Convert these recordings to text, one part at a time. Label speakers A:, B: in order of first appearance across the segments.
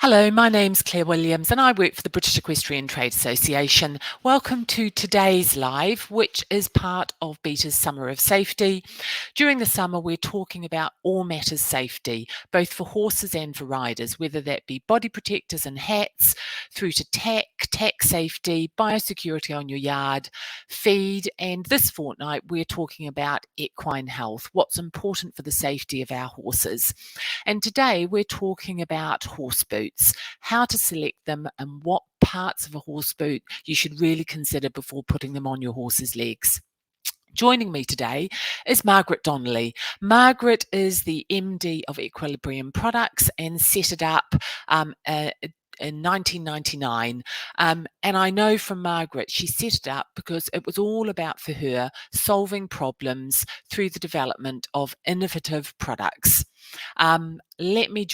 A: Hello, my name's Claire Williams and I work for the British Equestrian Trade Association. Welcome to today's live, which is part of BETA's Summer of Safety. During the summer, we're talking about all matters safety, both for horses and for riders, whether that be body protectors and hats, through to tack safety, biosecurity on your yard, feed, and this fortnight, we're talking about equine health, what's important for the safety of our horses. And today, we're talking about horse boots, how to select them and what parts of a horse boot you should really consider before putting them on your horse's legs. Joining me today is Margaret Donnelly. Margaret is the MD of Equilibrium Products and set it up in 1999. And I know from Margaret, she set it up because it was all about, for her, solving problems through the development of innovative products. Let me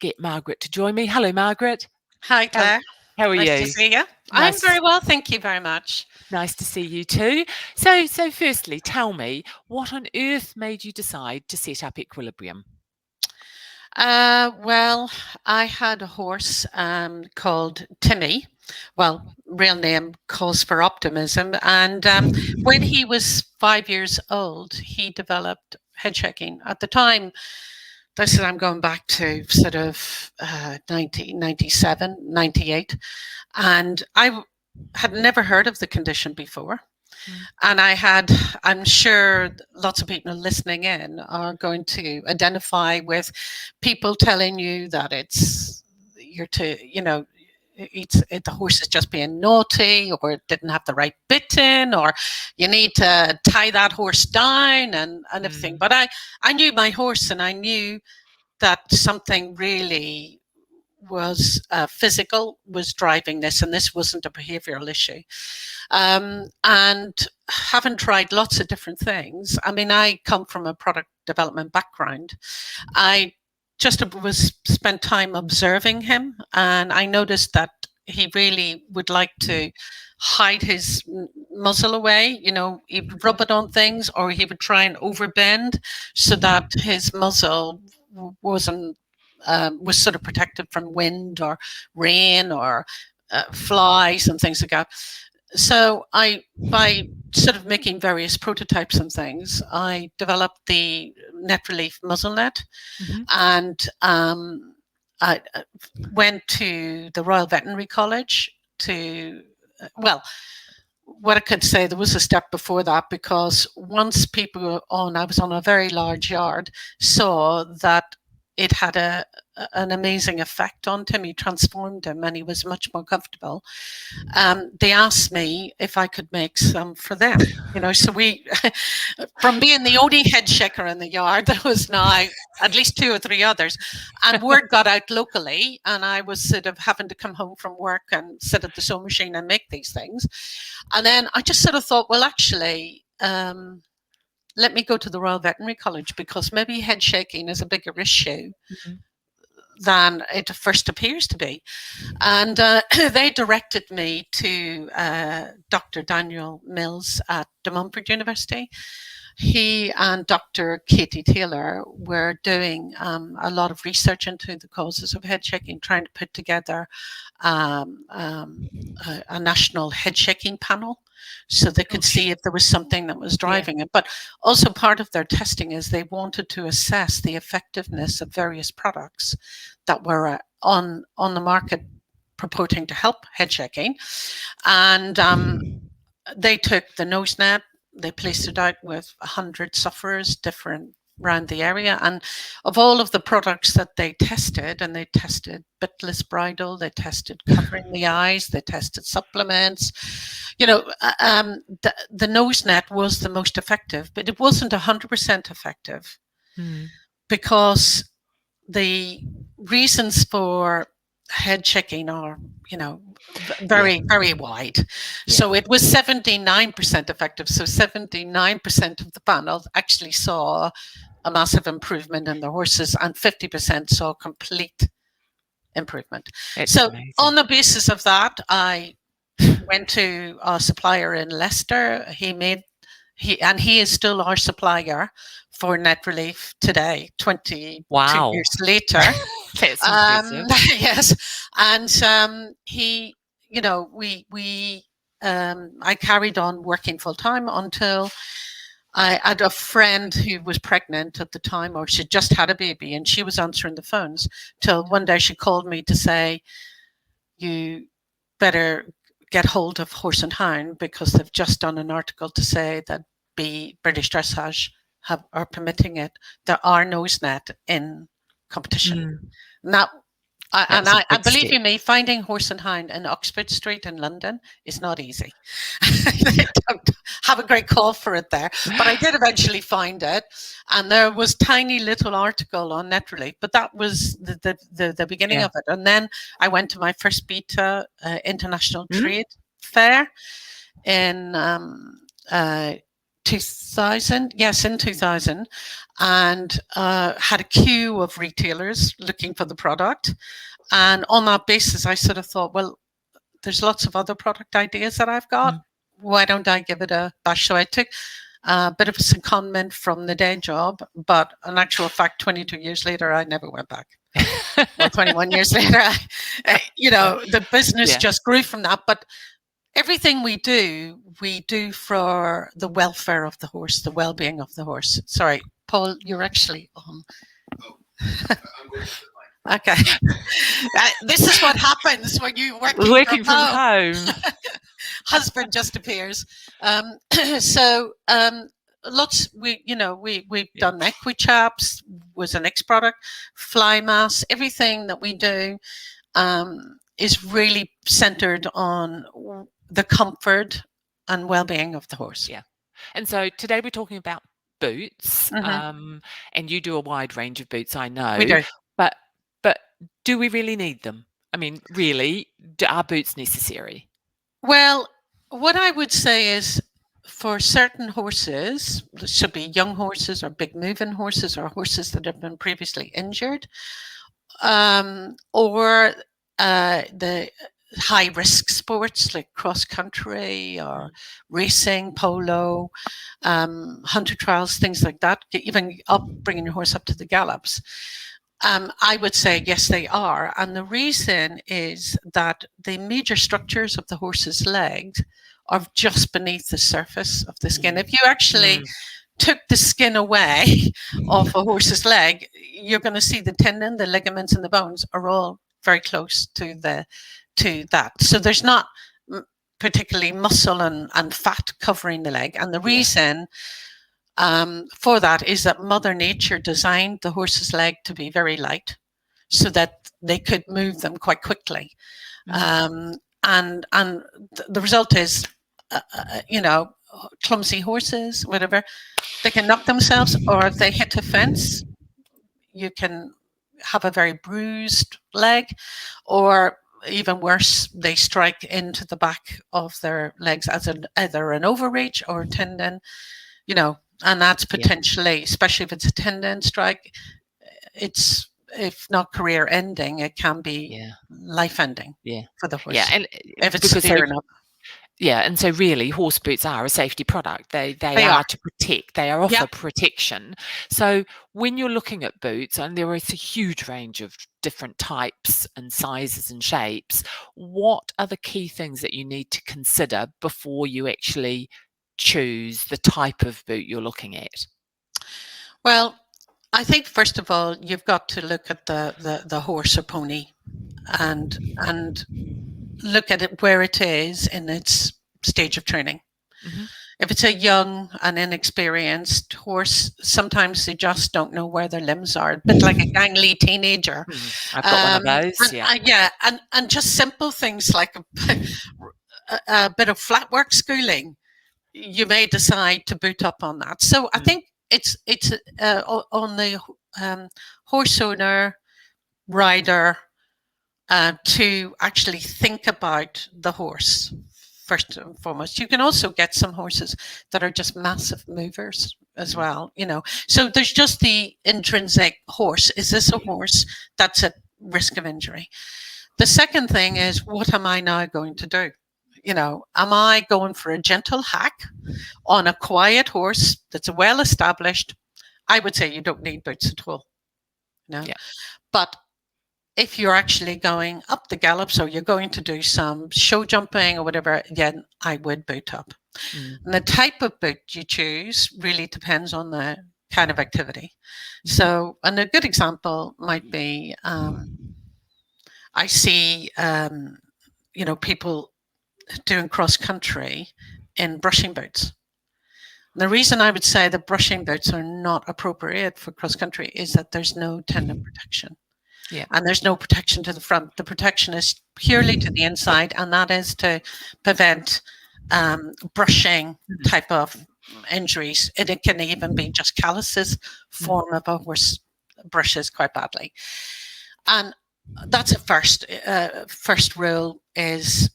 A: get Margaret to join me. Hello, Margaret.
B: Hi, Claire.
A: How are you?
B: Nice to see you. I'm very well, thank you very much.
A: Nice to see you too. So firstly, tell me, what on earth made you decide to set up Equilibrium?
B: Well, I had a horse called Timmy. Well, real name calls for optimism. And when he was 5 years old, he developed head shaking. At the time, this is, I'm going back to sort of 1997, 98. And I had never heard of the condition before. And I'm sure lots of people listening in are going to identify with people telling you that the horse is just being naughty, or it didn't have the right bit in, or you need to tie that horse down and everything. But I knew my horse, and I knew that something really was physical was driving this, and this wasn't a behavioral issue. And having tried lots of different things, I mean, I come from a product development background. I just spent time observing him, and I noticed that he really would like to hide his muzzle away. You know, he'd rub it on things, or he would try and overbend so that his muzzle was sort of protected from wind or rain or flies and things like that. So by sort of making various prototypes and things, I developed the net relief muzzle net, and I went to the Royal Veterinary College what I could say, there was a step before that, because once people I was on a very large yard, saw that it had an amazing effect on Timmy, transformed him, and he was much more comfortable. They asked me if I could make some for them. You know, so we, from being the only head shaker in the yard, there was now at least 2 or 3 others, and word got out locally, and I was sort of having to come home from work and sit at the sewing machine and make these things. And then I just sort of thought, well, actually, let me go to the Royal Veterinary College, because maybe head shaking is a bigger issue than it first appears to be. And they directed me to Dr. Daniel Mills at De Montfort University. He and Dr. Katie Taylor were doing a lot of research into the causes of head shaking, trying to put together a national head shaking panel, so they could see if there was something that was driving it. But also part of their testing is they wanted to assess the effectiveness of various products that were on the market purporting to help head shaking. And they took the nose net, they placed it out with 100 sufferers, different around the area. And of all of the products that they tested, and they tested bitless bridle, they tested covering the eyes, they tested supplements, you know, the nose net was the most effective, but it wasn't 100% effective, because the reasons for head shaking are, you know, very, very wide. So it was 79% effective. So 79% of the panel actually saw a massive improvement in the horses, and 50% saw complete improvement. So amazing. On the basis of that, I went to a supplier in Leicester. He is still our supplier for net relief today, 22 years later.
A: That's impressive.
B: Yes, and he, you know, I carried on working full time until I had a friend who was pregnant at the time, or she just had a baby, and she was answering the phones till one day she called me to say, "You better get hold of Horse and Hound because they've just done an article to say that British Dressage are permitting it. There are nose net in competition."
A: Mm,
B: Now,
A: that was a
B: I
A: big
B: believe
A: step.
B: you me, finding Horse and Hound in Oxford Street in London is not easy. They don't have a great call for it there, but I did eventually find it, and there was tiny little article on Netrally, but that was the beginning
A: Yeah.
B: of it. And then I went to my first beta international
A: Mm,
B: trade fair in 2000. Yes, in 2000, and had a queue of retailers looking for the product. And on that basis, I sort of thought, well, there's lots of other product ideas that I've got.
A: mm.
B: Why don't I give it a bash? So I took a bit of a secondment from the day job, but in actual fact, 22 years later, I never went back. Well, 21 years later, the business
A: Yeah.
B: just grew from that. But everything we do for the welfare of the horse, the well-being of the horse. Sorry, Paul, you're actually on. Okay. This is what happens when you
A: Working from home.
B: Husband just appears. So lots we've
A: Yeah.
B: done Equi Chaps was an X product, fly mass, everything that we do is really centered on the comfort and well-being of the horse.
A: Yeah. And so today we're talking about boots,
B: Mm-hmm.
A: and you do a wide range of boots, I
B: We
A: know,
B: do.
A: but do we really need them? I mean, really, are boots necessary?
B: Well, what I would say is for certain horses, this should be young horses or big moving horses or horses that have been previously injured, or the high risk sports like cross country or racing, polo, hunter trials, things like that, even bringing your horse up to the gallops. I would say yes, they are. And the reason is that the major structures of the horse's legs are just beneath the surface of the skin. If you actually took the skin away of a horse's leg, you're going to see the tendon, the ligaments, and the bones are all very close to that. So there's not particularly muscle and fat covering the leg. And the reason for that is that Mother Nature designed the horse's leg to be very light so that they could move them quite quickly. And the result is, clumsy horses, whatever, they can knock themselves, or if they hit a fence, you can have a very bruised leg, or even worse, they strike into the back of their legs as either an overreach or a tendon, and that's potentially, especially if it's a tendon strike, it's, if not career ending, it can be life ending for the horse.
A: And
B: if it's severe enough.
A: Yeah, and so really horse boots are a safety product. They are to protect. They are offer protection. So when you're looking at boots, and there is a huge range of different types and sizes and shapes, what are the key things that you need to consider before you actually choose the type of boot you're looking at?
B: Well, I think first of all, you've got to look at the horse or pony and look at it where it is in its stage of training. Mm-hmm. If it's a young and inexperienced horse, sometimes they just don't know where their limbs are, a bit like a gangly teenager.
A: I've got one of those,
B: and just simple things like a bit of flat work schooling, you may decide to boot up on that. So I think it's on the horse owner, rider, to actually think about the horse first and foremost. You can also get some horses that are just massive movers as well, So there's just the intrinsic horse. Is this a horse that's at risk of injury? The second thing is, what am I now going to do? Am I going for a gentle hack on a quiet horse that's well established? I would say you don't need boots at all. But if you're actually going up the gallops or you're going to do some show jumping or whatever, again, I would boot up.
A: Mm.
B: And the type of boot you choose really depends on the kind of activity.
A: Mhm.
B: So, and a good example might be, I see, people doing cross country in brushing boots. The reason I would say that brushing boots are not appropriate for cross country is that there's no tendon protection.
A: Yeah.
B: And there's no protection to the front. The protection is purely to the inside, and that is to prevent brushing type of injuries. And it can even be just calluses form if a horse brushes quite badly. And that's a first rule is,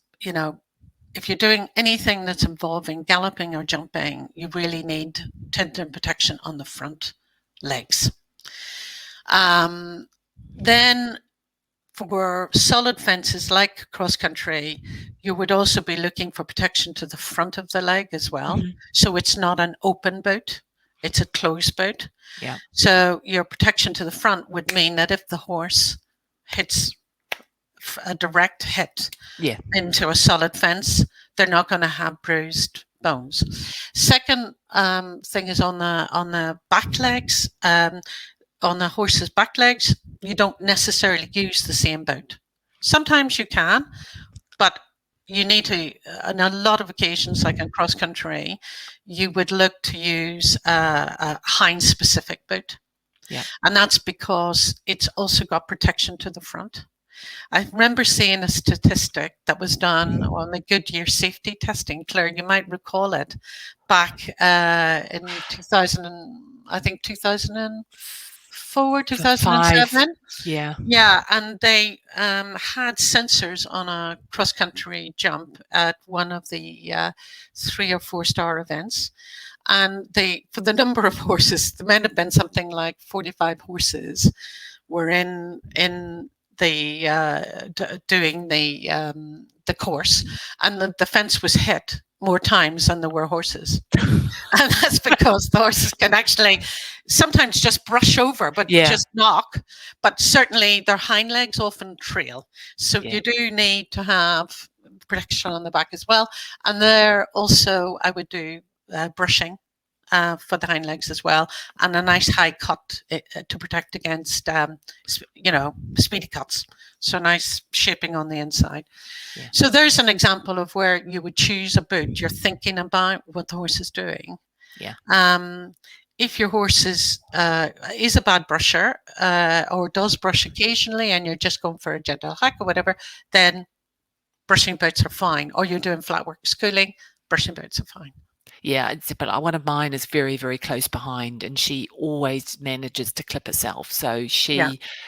B: if you're doing anything that's involving galloping or jumping, you really need tendon protection on the front legs. Then for solid fences like cross country, you would also be looking for protection to the front of the leg as well.
A: Mhm.
B: So it's not an open boot, it's a closed boot.
A: Yeah.
B: So your protection to the front would mean that if the horse hits a direct hit
A: Yeah.
B: into a solid fence, they're not going to have bruised bones. Second thing is on the back legs. On the horse's back legs, you don't necessarily use the same boot. Sometimes you can, but you need to, on a lot of occasions, like in cross country, you would look to use a hind specific boot.
A: Yeah.
B: And that's because it's also got protection to the front. I remember seeing a statistic that was done on the Goodyear safety testing. Claire, you might recall it back in 2004, 2007.
A: Yeah.
B: Yeah, and they had sensors on a cross-country jump at one of the 3 or 4 star events. And for the number of horses, there might have been something like 45 horses were in the doing the course, and the fence was hit more times than there were horses. And that's because the horses can actually sometimes just brush over, but just knock. But certainly their hind legs often trail. So you do need to have protection on the back as well. And there also I would do brushing for the hind legs as well, and a nice high cut to protect against, speedy cuts. So nice shaping on the inside. Yeah. So there's an example of where you would choose a boot. You're thinking about what the horse is doing.
A: Yeah.
B: If your horse is a bad brusher or does brush occasionally, and you're just going for a gentle hack or whatever, then brushing boots are fine. Or you're doing flat work schooling, brushing boots are fine.
A: Yeah, but one of mine is very, very close behind, and she always manages to clip herself. So she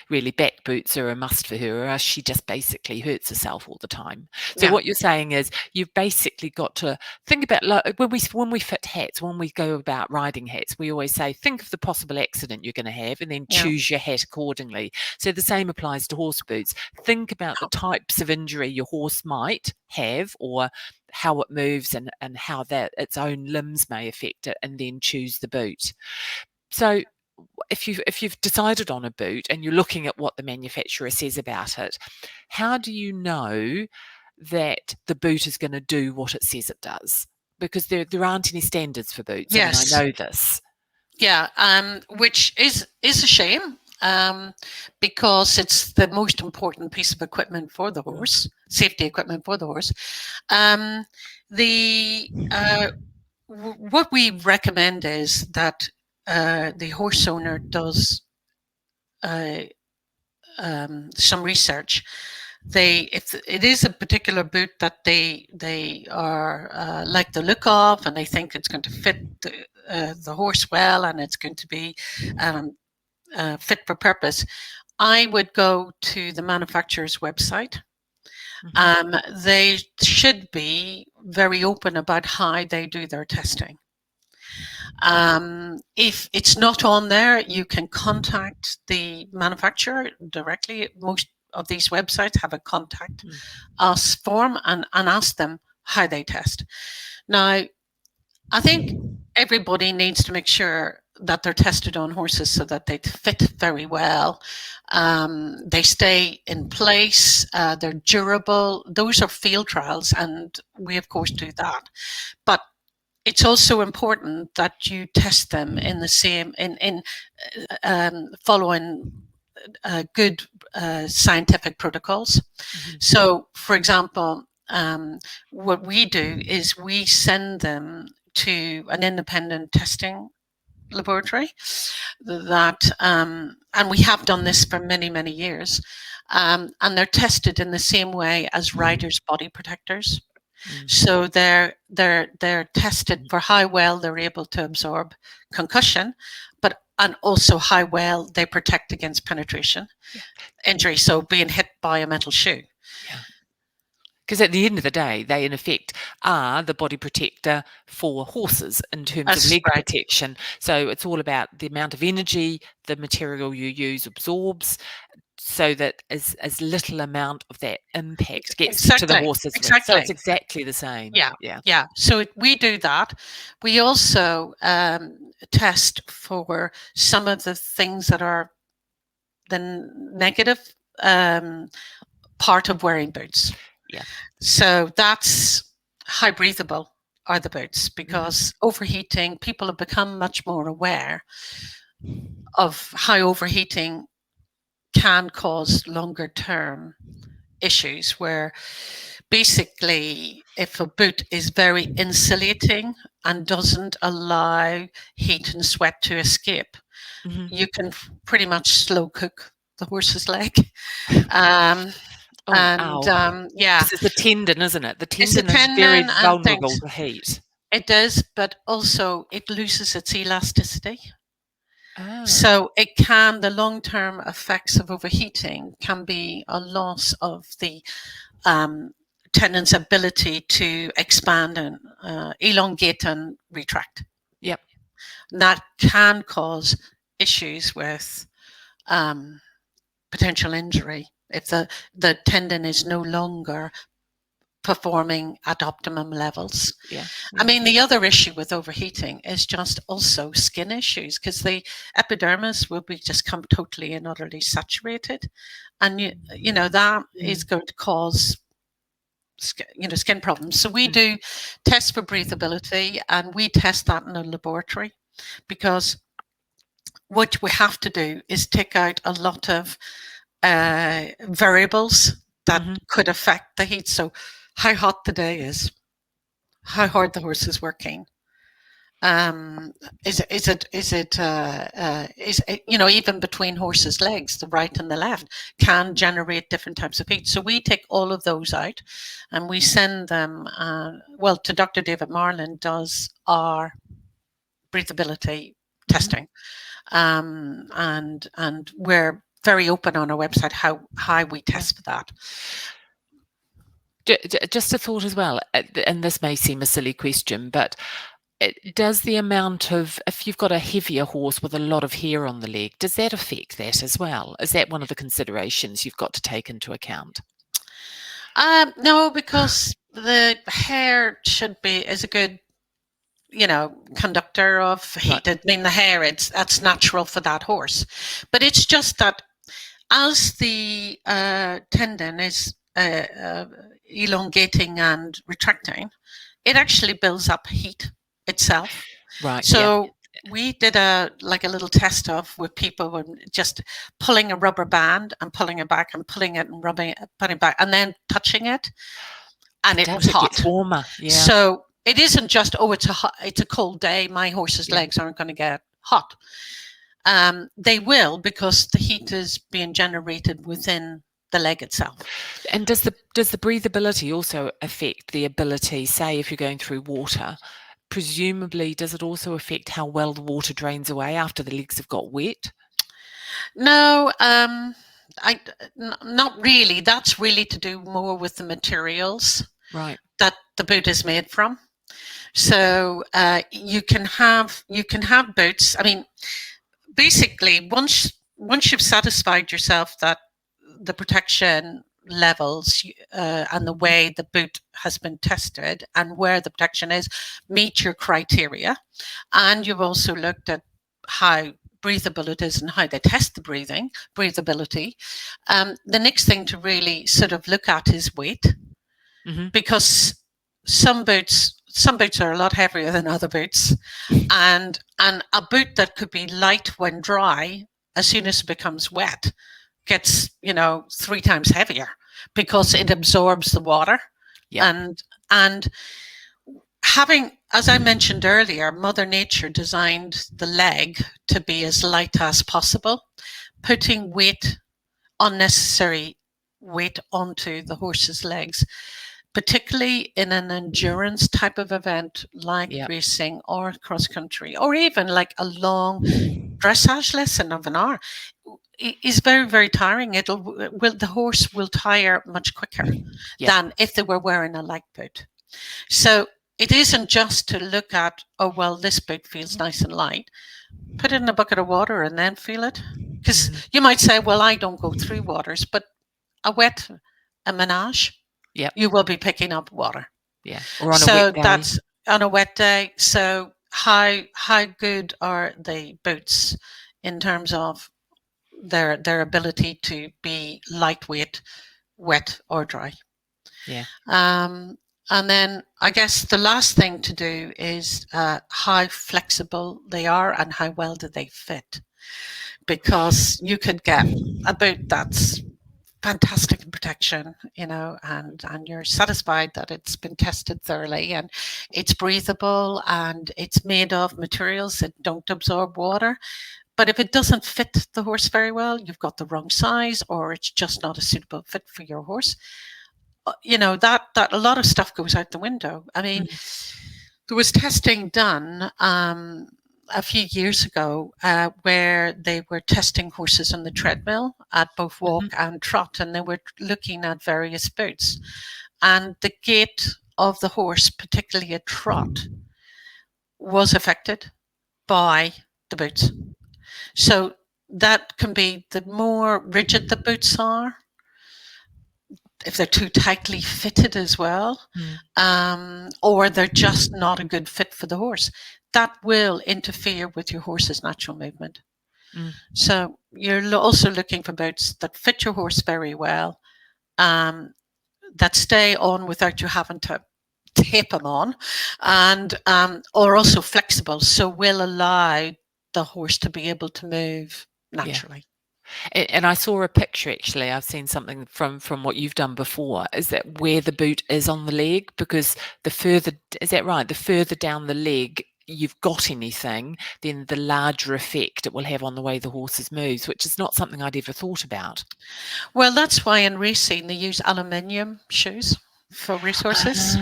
A: really, back boots are a must for her, or else she just basically hurts herself all the time. So what you're saying is you've basically got to think about, like, when we fit hats, when we go about riding hats, we always say, think of the possible accident you're going to have and then choose your hat accordingly. So the same applies to horse boots. Think about the types of injury your horse might have, or how it moves and how that its own limbs may affect it, and then choose the boot. So if you've decided on a boot and you're looking at what the manufacturer says about it, how do you know that the boot is going to do what it says it does? Because there aren't any standards for boots.
B: Yes.
A: I mean, I know this.
B: Yeah, which is a shame. Because it's the most important piece of equipment for the horse, safety equipment for the horse. What we recommend is that the horse owner does some research. If it is a particular boot that they are like the look of, and they think it's going to fit the horse well, and it's going to be fit for purpose, I would go to the manufacturer's website. They should be very open about how they do their testing. If it's not on there, you can contact the manufacturer directly. Most of these websites have a contact us form and ask them how they test. Now, I think everybody needs to make sure that they're tested on horses so that they fit very well. They stay in place. They're durable. Those are field trials, and we of course do that. But it's also important that you test them in the same in following good scientific protocols.
A: Mm-hmm.
B: So, for example, what we do is we send them to an independent testing laboratory that, and we have done this for many years, and they're tested in the same way as riders' body protectors. So they're tested for how well they're able to absorb concussion, and also how well they protect against penetration injury, so being hit by a metal shoe.
A: Yeah. Because at the end of the day, they in effect are the body protector for horses in terms of leg protection. So it's all about the amount of energy the material you use absorbs, so that as little amount of that impact gets to the horse's wrist. So it's exactly the same.
B: Yeah. So we do that. We also test for some of the things that are the negative part of wearing boots.
A: Yeah.
B: So that's how breathable are the boots, because overheating, people have become much more aware of how overheating can cause longer term issues, where basically if a boot is very insulating and doesn't allow heat and sweat to escape, you can pretty much slow cook the horse's leg.
A: Yeah.
B: This
A: is the tendon, isn't it? The tendon
B: is
A: very vulnerable to heat.
B: It does, but also it loses its elasticity. So the long-term effects of overheating can be a loss of the tendon's ability to expand and elongate and retract.
A: Yep.
B: That can cause issues with potential injury if the tendon is no longer performing at optimum levels.
A: Yeah.
B: I mean, the other issue with overheating is just also skin issues, because the epidermis will be just come totally and utterly saturated, and you know that is going to cause skin problems. So we do test for breathability, and we test that in a laboratory, because what we have to do is take out a lot of variables that could affect the heat. So how hot the day is, how hard the horse is working. Is it even between horses' legs, the right and the left can generate different types of heat. So we take all of those out, and we send them. To Dr. David Marlin does our breathability testing, and we're very open on our website how we test for that.
A: Just a thought as well, and this may seem a silly question, but does the amount of, if you've got a heavier horse with a lot of hair on the leg, does that affect that as well? Is that one of the considerations you've got to take into account?
B: No, because the hair is a good conductor of heat. I mean, the hair, that's natural for that horse. But it's just that as the tendon is elongating and retracting, it actually builds up heat itself.
A: Right.
B: So we did a little test with people just pulling a rubber band and pulling it back and pulling it and rubbing it, putting it back, and then touching it, and it was hot.
A: It gets warmer. Yeah.
B: So it isn't just, it's a cold day, my horse's legs aren't going to get hot. They will, because the heat is being generated within the leg itself.
A: And does the breathability also affect the ability, say if you're going through water, presumably does it also affect how well the water drains away after the legs have got wet?
B: No, not really. That's really to do more with the materials that the boot is made from. So you can have boots. I mean, basically, once you've satisfied yourself that the protection levels and the way the boot has been tested and where the protection is meet your criteria, and you've also looked at how breathable it is and how they test the breathability. The next thing to really sort of look at is weight, because some boots are a lot heavier than other boots, and a boot that could be light when dry, as soon as it becomes wet, gets 3 times heavier because it absorbs the water. And having, as I mentioned earlier, Mother Nature designed the leg to be as light as possible. Putting unnecessary weight onto the horse's legs, particularly in an endurance type of event like racing or cross country, or even like a long dressage lesson of an hour, is very, very tiring. The horse will tire much quicker than if they were wearing a light boot. So it isn't just to look at, oh, well, this boot feels nice and light. Put it in a bucket of water and then feel it. Because you might say, well, I don't go through waters, but a menage, you will be picking up water.
A: Or on a wet day.
B: That's on a wet day. So how good are the boots in terms of their ability to be lightweight, wet or dry? And then I guess the last thing to do is how flexible they are and how well do they fit. Because you could get a boot that's fantastic in protection, and you're satisfied that it's been tested thoroughly and it's breathable and it's made of materials that don't absorb water. But if it doesn't fit the horse very well, you've got the wrong size, or it's just not a suitable fit for your horse. That a lot of stuff goes out the window. I mean, there was testing done a few years ago where they were testing horses on the treadmill at both walk and trot, and they were looking at various boots. And the gait of the horse, particularly at trot, was affected by the boots. So that can be, the more rigid the boots are, if they're too tightly fitted as well, or they're just not a good fit for the horse, that will interfere with your horse's natural movement. So you're also looking for boots that fit your horse very well, that stay on without you having to tape them on, and or also flexible, so will allow the horse to be able to move naturally.
A: And I saw a picture, actually. I've seen something from what you've done before, is that where the boot is on the leg, because the further down the leg you've got anything, then the larger effect it will have on the way the horses moves, which is not something I'd ever thought about.
B: Well, that's why in racing they use aluminium shoes for racehorses,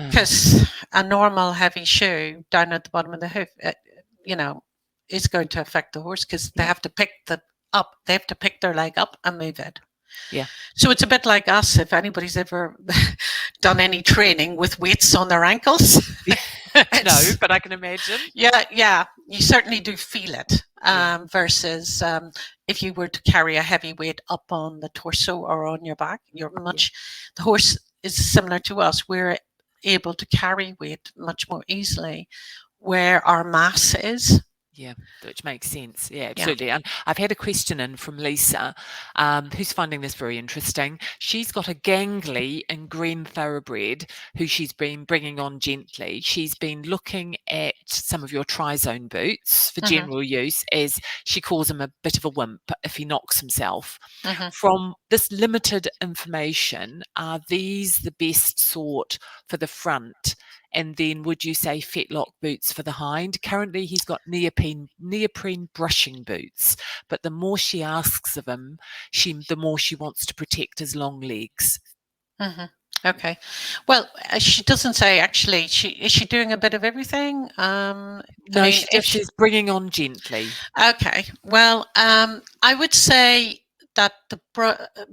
B: because a normal heavy shoe down at the bottom of the hoof, is going to affect the horse, because they have to pick they have to pick their leg up and move it. So it's a bit like us, if anybody's ever done any training with weights on their ankles.
A: No, but I can imagine.
B: Yeah, you certainly do feel it. Versus if you were to carry a heavy weight up on the torso or on your back, the horse is similar to us. We're able to carry weight much more easily where our mass is.
A: Yeah, which makes sense. Yeah, absolutely. And I've had a question in from Lisa, who's finding this very interesting. She's got a gangly and green thoroughbred who she's been bringing on gently. She's been looking at some of your tri-zone boots for general use, as she calls him a bit of a wimp if he knocks himself. From this limited information, are these the best sort for the front? And then would you say fetlock boots for the hind? Currently, he's got neoprene brushing boots, but the more she asks of him, the more she wants to protect his long legs.
B: Okay. Well, she doesn't say, actually. Is she doing a bit of everything?
A: No, she just is bringing on gently.
B: Okay. Well, I would say that the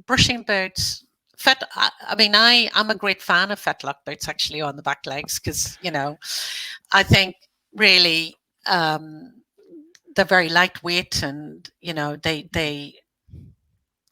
B: brushing boots... I'm a great fan of fetlock boots, actually, on the back legs, because, I think really they're very lightweight, and, they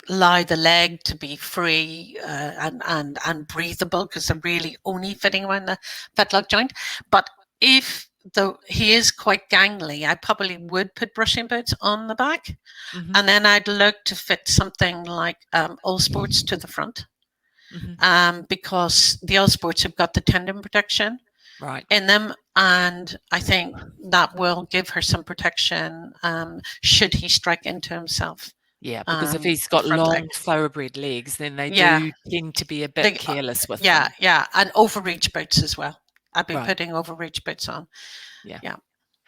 B: allow the leg to be free and breathable, because they're really only fitting around the fetlock joint. But if though he is quite gangly, I probably would put brushing boots on the back.
A: Mm-hmm.
B: And then I'd look to fit something like All Sports to the front, because the All Sports have got the tendon protection in them. And I think that will give her some protection should he strike into himself.
A: Yeah, because if he's got long thoroughbred legs, then they do tend to be a bit careless with them.
B: Yeah, and Overreach boots as well. I've been putting Overreach boots on. Yeah.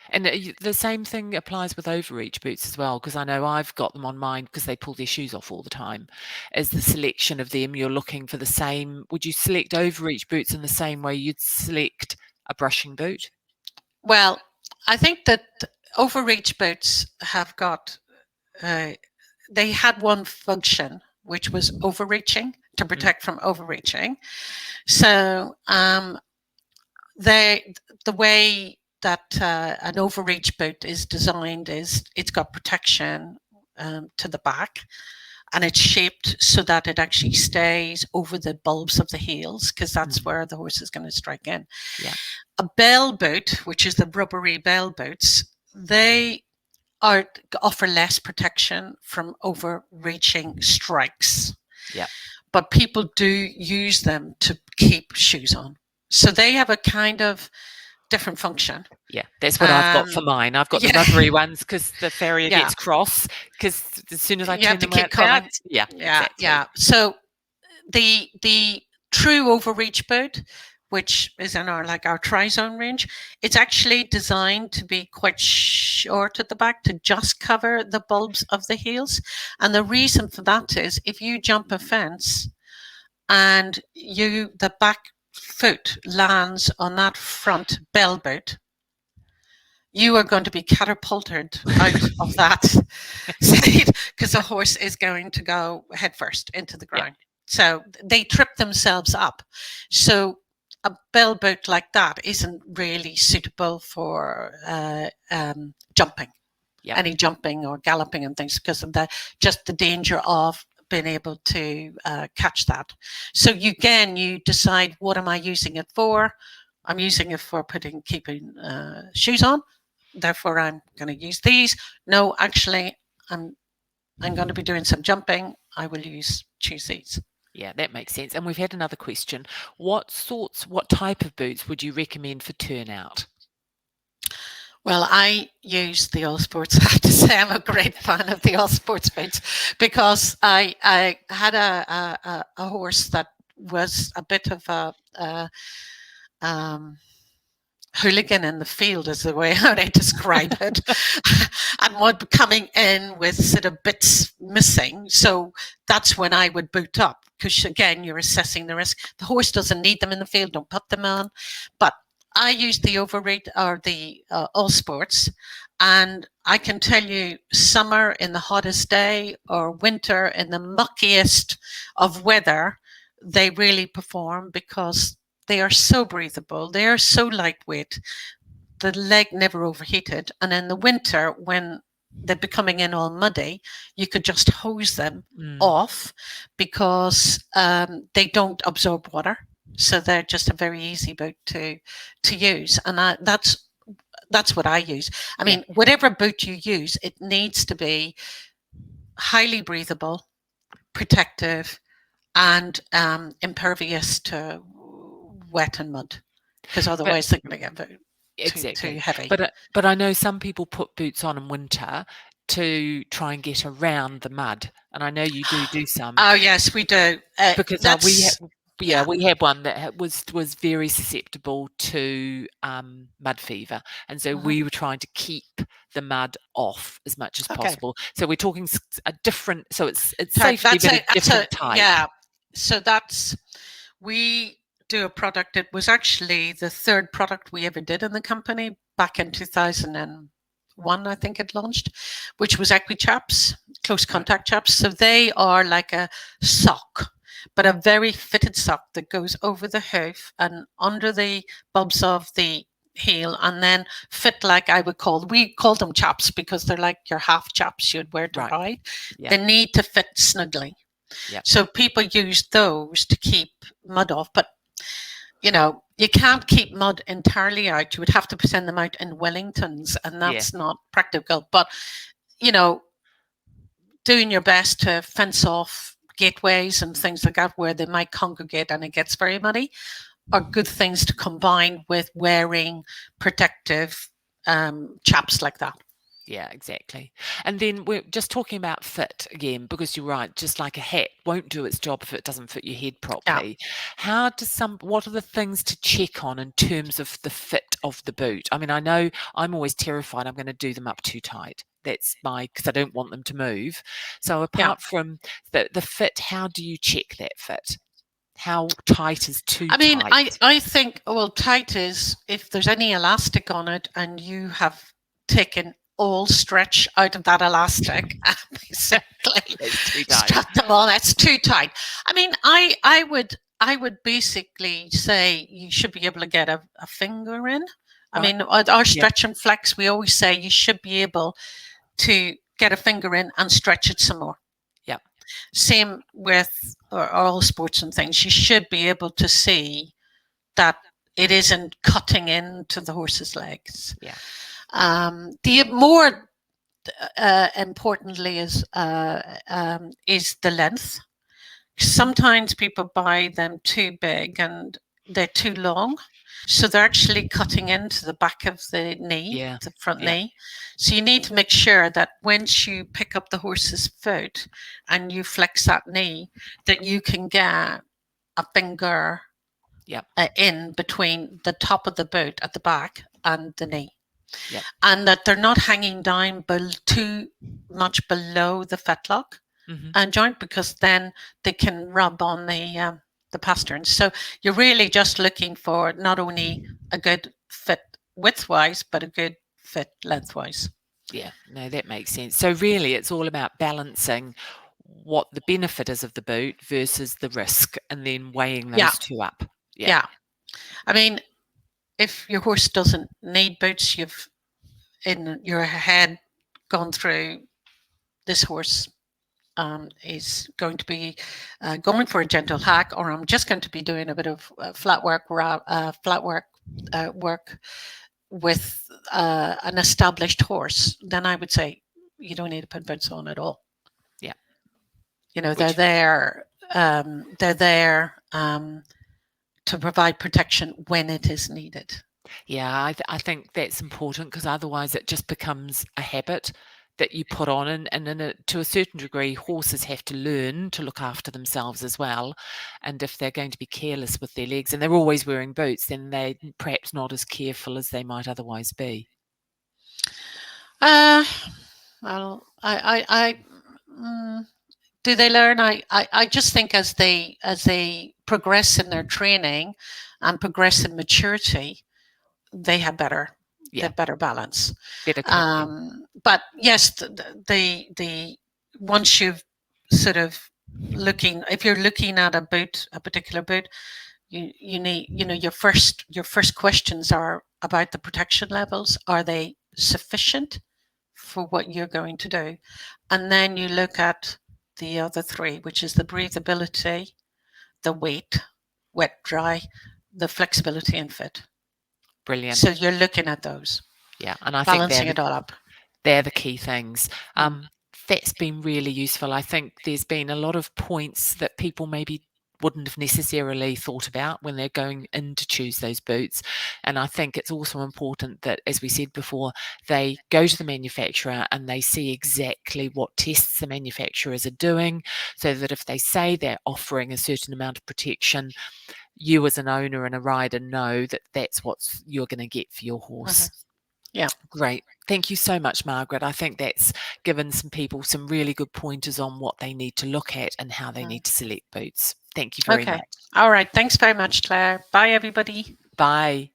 A: And the same thing applies with Overreach boots as well, because I know I've got them on mine because they pull their shoes off all the time. As the selection of them, you're looking for the same. Would you select Overreach boots in the same way you'd select a brushing boot?
B: Well, I think that Overreach boots have got, they had one function, which was overreaching, to protect from overreaching. So the way that an Overreach boot is designed is it's got protection to the back, and it's shaped so that it actually stays over the bulbs of the heels, because that's where the horse is going to strike in.
A: Yeah.
B: A bell boot, which is the rubbery bell boots, they offer less protection from overreaching strikes.
A: Yeah.
B: But people do use them to keep shoes on. So they have a kind of different function.
A: Yeah, that's what I've got for mine. I've got the rubbery ones because the farrier gets cross, because as soon as I turn them out,
B: yeah. So the true Overreach boot, which is in our tri-zone range, it's actually designed to be quite short at the back to just cover the bulbs of the heels. And the reason for that is if you jump a fence and the back foot lands on that front bell boot, you are going to be catapulted out of that seat, because the horse is going to go headfirst into the ground. Yeah. So they trip themselves up. So a bell boot like that isn't really suitable for jumping, any jumping or galloping and things, because of the danger of being able to catch that. So you decide, what am I using it for? I'm using it for keeping shoes on. Therefore, I'm going to use these. No, actually, I'm going to be doing some jumping. I will choose these.
A: Yeah, that makes sense. And we've had another question. What type of boots would you recommend for turnout?
B: Well, I use the All Sports. I have to say I'm a great fan of the All Sports boots, because I had a horse that was a bit of a hooligan in the field, is the way how they describe it, and would coming in with sort of bits missing. So that's when I would boot up, because again, you're assessing the risk. The horse doesn't need them in the field, don't put them on. But I use the Overreach or the All Sports, and I can tell you, summer in the hottest day or winter in the muckiest of weather, they really perform, because they are so breathable. They are so lightweight. The leg never overheated. And in the winter, when they're becoming in all muddy, you could just hose them off, because they don't absorb water. So they're just a very easy boot to use. And that's what I use. I mean, whatever boot you use, it needs to be highly breathable, protective, and impervious to wet and mud, because otherwise they're going to get too heavy.
A: But I know some people put boots on in winter to try and get around the mud, and I know you do some.
B: Oh yes, we do.
A: Because we had one that was very susceptible to mud fever, and so we were trying to keep the mud off as much as possible. So we're talking a different. So it's safety, but a different type.
B: Yeah. So we do a product. It was actually the third product we ever did in the company back in 2001. I think it launched, which was Equi Chaps, close contact chaps. So they are like a sock, but a very fitted sock that goes over the hoof and under the bulbs of the heel, and then fit like we call them chaps, because they're like your half chaps you'd wear to ride. They need to fit snugly. So people use those to keep mud off. But you can't keep mud entirely out. You would have to send them out in Wellingtons, and
A: Yeah.
B: that's not practical. But, doing your best to fence off gateways and things like that where they might congregate and it gets very muddy are good things to combine with wearing protective chaps like that.
A: Yeah, exactly. And then we're just talking about fit again, because you're right, just like a hat won't do its job if it doesn't fit your head
B: Yeah.
A: properly. What are the things to check on in terms of the fit of the boot? I mean, I know I'm always terrified I'm going to do them up too tight. That's because I don't want them to move. So
B: Yeah.
A: apart from the fit, how do you check that fit? How tight is too
B: I mean,
A: tight?
B: I think, well, tight is if there's any elastic on it and you have taken all stretch out of that elastic and basically
A: It's too tight.
B: strapped them on, that's too tight. I mean, I would basically say you should be able to get a finger in. I
A: Right.
B: mean, our stretch and flex, we always say you should be able to get a finger in and stretch it some more.
A: Yeah.
B: Same with all sports and things. You should be able to see that it isn't cutting into the horse's legs.
A: Yeah.
B: The more importantly is the length. Sometimes people buy them too big and they're too long. So they're actually cutting into the back of the knee,
A: Yeah.
B: the front
A: Yeah.
B: knee. So you need to make sure that once you pick up the horse's foot and you flex that knee, that you can get a finger
A: Yep.
B: in between the top of the boot at the back and the knee.
A: Yep.
B: And that they're not hanging down too much below the fetlock joint, because then they can rub on the pasterns. So you're really just looking for not only a good fit widthwise, but a good fit lengthwise.
A: Yeah, no, that makes sense. So really, it's all about balancing what the benefit is of the boot versus the risk, and then weighing those
B: Yeah.
A: two up.
B: Yeah. I mean, if your horse doesn't need boots, you've in your head gone through, this horse is going to be going for a gentle hack, or I'm just going to be doing a bit of flat work with an established horse, then I would say you don't need to put boots on at all.
A: Yeah.
B: They're there. They're there to provide protection when it is needed.
A: Yeah, I think that's important, because otherwise it just becomes a habit that you put on, and to a certain degree, horses have to learn to look after themselves as well. And if they're going to be careless with their legs and they're always wearing boots, then they're perhaps not as careful as they might otherwise be.
B: Well, do they learn? I just think as they progress in their training and progress in maturity, they have better balance.
A: Better coping.
B: But yes, the once you've sort of if you're looking at a particular boot, you need, your first questions are about the protection levels. Are they sufficient for what you're going to do? And then you look at the other three, which is the breathability, the weight, wet, dry, the flexibility and fit.
A: Brilliant.
B: So you're looking at those.
A: Yeah, and I
B: balancing
A: think
B: it all up.
A: They're the key things. That's been really useful. I think there's been a lot of points that people maybe wouldn't have necessarily thought about when they're going in to choose those boots. And I think it's also important that, as we said before, they go to the manufacturer and they see exactly what tests the manufacturers are doing, so that if they say they're offering a certain amount of protection, you as an owner and a rider know that that's what you're going to get for your horse.
B: Yeah.
A: Great. Thank you so much, Margaret. I think that's given some people some really good pointers on what they need to look at and how they need to select boots. Thank you very much.
B: All right. Thanks very much, Claire. Bye, everybody.
A: Bye.